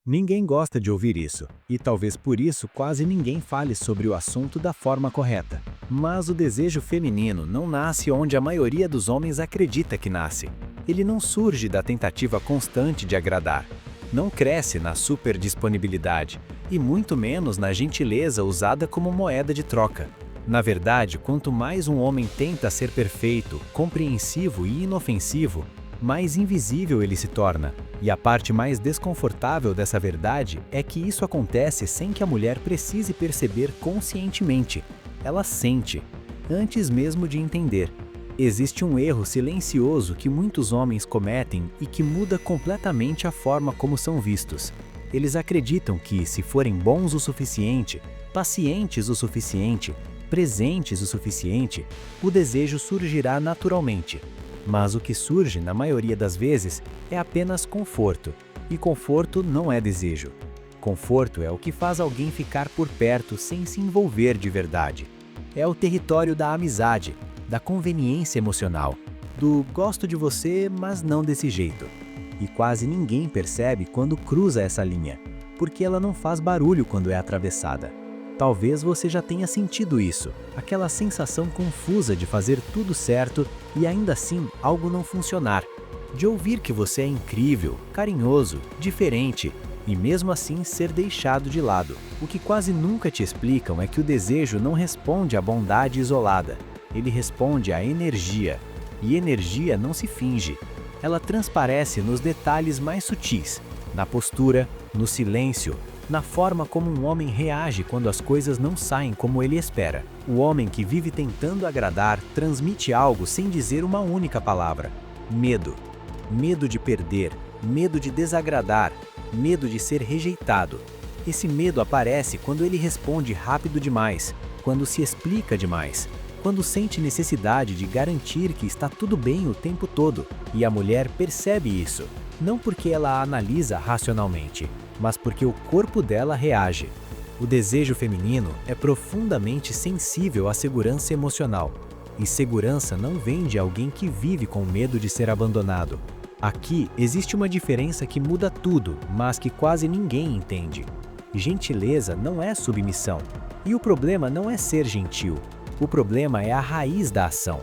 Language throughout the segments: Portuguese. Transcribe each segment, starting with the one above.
Ninguém gosta de ouvir isso, e talvez por isso quase ninguém fale sobre o assunto da forma correta. Mas o desejo feminino não nasce onde a maioria dos homens acredita que nasce. Ele não surge da tentativa constante de agradar. Não cresce na superdisponibilidade, e muito menos na gentileza usada como moeda de troca. Na verdade, quanto mais um homem tenta ser perfeito, compreensivo e inofensivo, mais invisível ele se torna. E a parte mais desconfortável dessa verdade é que isso acontece sem que a mulher precise perceber conscientemente. Ela sente, antes mesmo de entender. Existe um erro silencioso que muitos homens cometem e que muda completamente a forma como são vistos. Eles acreditam que, se forem bons o suficiente, pacientes o suficiente, presentes o suficiente, o desejo surgirá naturalmente. Mas o que surge, na maioria das vezes, é apenas conforto. E conforto não é desejo. Conforto é o que faz alguém ficar por perto sem se envolver de verdade. É o território da amizade, da conveniência emocional, do gosto de você, mas não desse jeito. E quase ninguém percebe quando cruza essa linha, porque ela não faz barulho quando é atravessada. Talvez você já tenha sentido isso, aquela sensação confusa de fazer tudo certo e ainda assim algo não funcionar. De ouvir que você é incrível, carinhoso, diferente e mesmo assim ser deixado de lado. O que quase nunca te explicam é que o desejo não responde à bondade isolada. Ele responde à energia. E energia não se finge. Ela transparece nos detalhes mais sutis, na postura, no silêncio, na forma como um homem reage quando as coisas não saem como ele espera. O homem que vive tentando agradar transmite algo sem dizer uma única palavra: medo. Medo de perder, medo de desagradar, medo de ser rejeitado. Esse medo aparece quando ele responde rápido demais, quando se explica demais, quando sente necessidade de garantir que está tudo bem o tempo todo. E a mulher percebe isso, não porque ela a analisa racionalmente, mas porque o corpo dela reage. O desejo feminino é profundamente sensível à segurança emocional. E segurança não vem de alguém que vive com medo de ser abandonado. Aqui existe uma diferença que muda tudo, mas que quase ninguém entende. Gentileza não é submissão. E o problema não é ser gentil. O problema é a raiz da ação.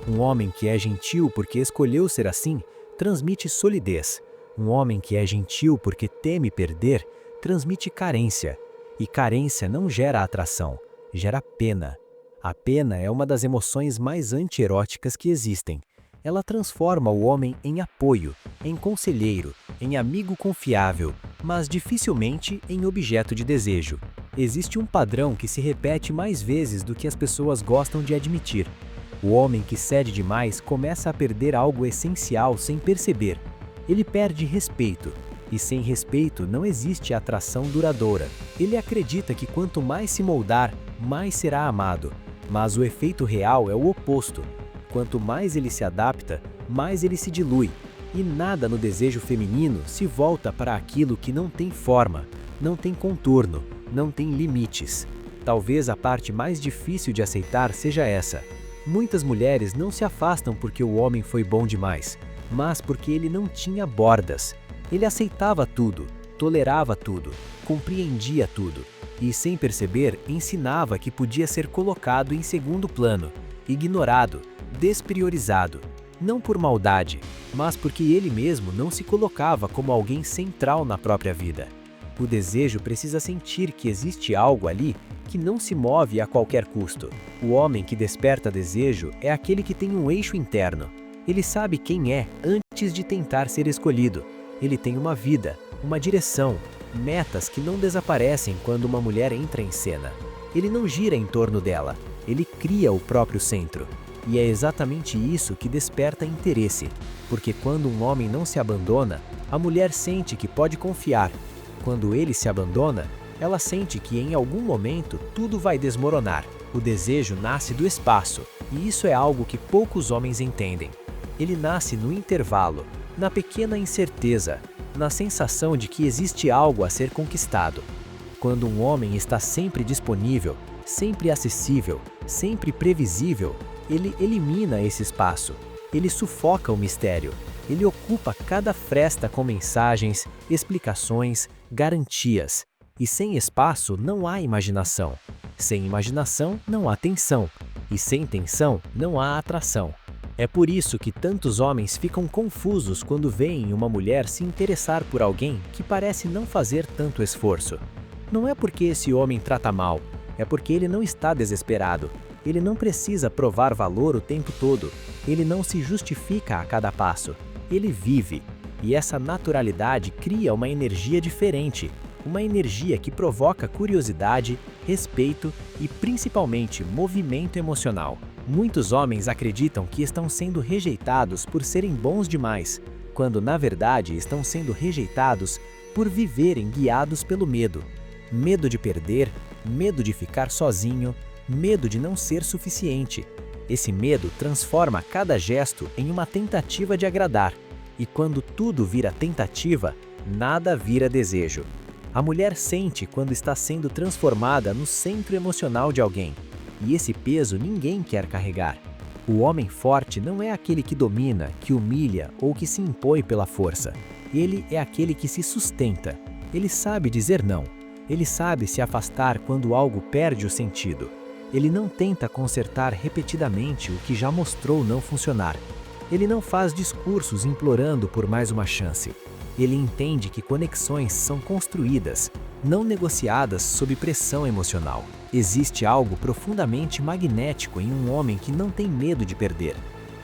Um homem que é gentil porque escolheu ser assim, transmite solidez. Um homem que é gentil porque teme perder, transmite carência. E carência não gera atração, gera pena. A pena é uma das emoções mais antieróticas que existem. Ela transforma o homem em apoio, em conselheiro, em amigo confiável, mas dificilmente em objeto de desejo. Existe um padrão que se repete mais vezes do que as pessoas gostam de admitir. O homem que cede demais começa a perder algo essencial sem perceber. Ele perde respeito, e sem respeito não existe atração duradoura. Ele acredita que quanto mais se moldar, mais será amado. Mas o efeito real é o oposto. Quanto mais ele se adapta, mais ele se dilui. E nada no desejo feminino se volta para aquilo que não tem forma, não tem contorno, não tem limites. Talvez a parte mais difícil de aceitar seja essa. Muitas mulheres não se afastam porque o homem foi bom demais, mas porque ele não tinha bordas. Ele aceitava tudo, tolerava tudo, compreendia tudo, e sem perceber ensinava que podia ser colocado em segundo plano, ignorado, despriorizado, não por maldade, mas porque ele mesmo não se colocava como alguém central na própria vida. O desejo precisa sentir que existe algo ali que não se move a qualquer custo. O homem que desperta desejo é aquele que tem um eixo interno. Ele sabe quem é antes de tentar ser escolhido. Ele tem uma vida, uma direção, metas que não desaparecem quando uma mulher entra em cena. Ele não gira em torno dela, ele cria o próprio centro. E é exatamente isso que desperta interesse, porque quando um homem não se abandona, a mulher sente que pode confiar. Quando ele se abandona, ela sente que em algum momento tudo vai desmoronar. O desejo nasce do espaço, e isso é algo que poucos homens entendem. Ele nasce no intervalo, na pequena incerteza, na sensação de que existe algo a ser conquistado. Quando um homem está sempre disponível, sempre acessível, sempre previsível, ele elimina esse espaço. Ele sufoca o mistério. Ele ocupa cada fresta com mensagens, explicações, garantias. E sem espaço não há imaginação. Sem imaginação não há tensão. E sem tensão não há atração. É por isso que tantos homens ficam confusos quando veem uma mulher se interessar por alguém que parece não fazer tanto esforço. Não é porque esse homem trata mal, é porque ele não está desesperado. Ele não precisa provar valor o tempo todo. Ele não se justifica a cada passo. Ele vive. E essa naturalidade cria uma energia diferente. Uma energia que provoca curiosidade, respeito e, principalmente, movimento emocional. Muitos homens acreditam que estão sendo rejeitados por serem bons demais, quando, na verdade, estão sendo rejeitados por viverem guiados pelo medo. Medo de perder, medo de ficar sozinho, medo de não ser suficiente. Esse medo transforma cada gesto em uma tentativa de agradar. E quando tudo vira tentativa, nada vira desejo. A mulher sente quando está sendo transformada no centro emocional de alguém. E esse peso ninguém quer carregar. O homem forte não é aquele que domina, que humilha ou que se impõe pela força. Ele é aquele que se sustenta. Ele sabe dizer não. Ele sabe se afastar quando algo perde o sentido. Ele não tenta consertar repetidamente o que já mostrou não funcionar. Ele não faz discursos implorando por mais uma chance. Ele entende que conexões são construídas, não negociadas sob pressão emocional. Existe algo profundamente magnético em um homem que não tem medo de perder.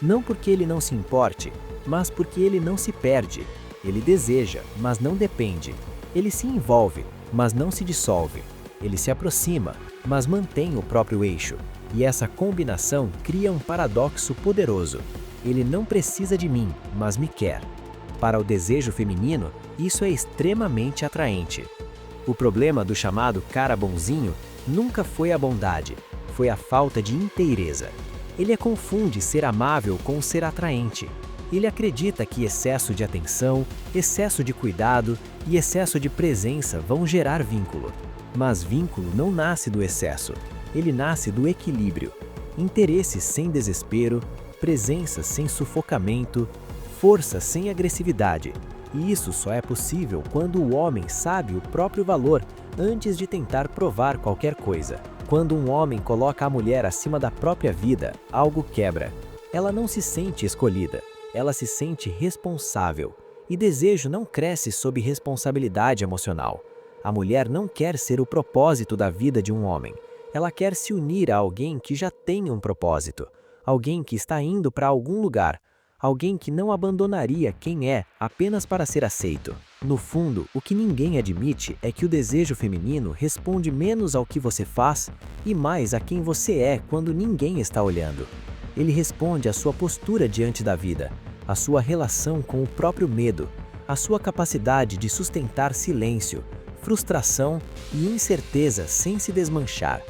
Não porque ele não se importe, mas porque ele não se perde. Ele deseja, mas não depende. Ele se envolve, mas não se dissolve. Ele se aproxima, mas mantém o próprio eixo. E essa combinação cria um paradoxo poderoso. Ele não precisa de mim, mas me quer. Para o desejo feminino, isso é extremamente atraente. O problema do chamado cara bonzinho nunca foi a bondade, foi a falta de inteireza. Ele confunde ser amável com ser atraente. Ele acredita que excesso de atenção, excesso de cuidado e excesso de presença vão gerar vínculo. Mas vínculo não nasce do excesso, ele nasce do equilíbrio. Interesse sem desespero, presença sem sufocamento, força sem agressividade. E isso só é possível quando o homem sabe o próprio valor antes de tentar provar qualquer coisa. Quando um homem coloca a mulher acima da própria vida, algo quebra. Ela não se sente escolhida, ela se sente responsável. E desejo não cresce sob responsabilidade emocional. A mulher não quer ser o propósito da vida de um homem. Ela quer se unir a alguém que já tem um propósito. Alguém que está indo para algum lugar. Alguém que não abandonaria quem é apenas para ser aceito. No fundo, o que ninguém admite é que o desejo feminino responde menos ao que você faz e mais a quem você é quando ninguém está olhando. Ele responde à sua postura diante da vida, à sua relação com o próprio medo, à sua capacidade de sustentar silêncio, frustração e incerteza sem se desmanchar.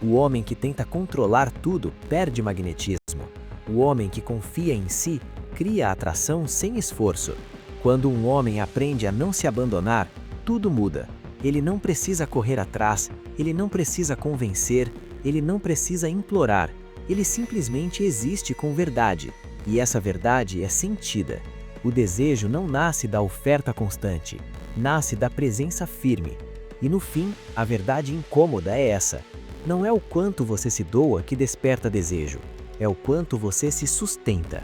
O homem que tenta controlar tudo perde magnetismo. O homem que confia em si cria atração sem esforço. Quando um homem aprende a não se abandonar, tudo muda. Ele não precisa correr atrás, ele não precisa convencer, ele não precisa implorar. Ele simplesmente existe com verdade. E essa verdade é sentida. O desejo não nasce da oferta constante, nasce da presença firme. E no fim, a verdade incômoda é essa. Não é o quanto você se doa que desperta desejo, é o quanto você se sustenta.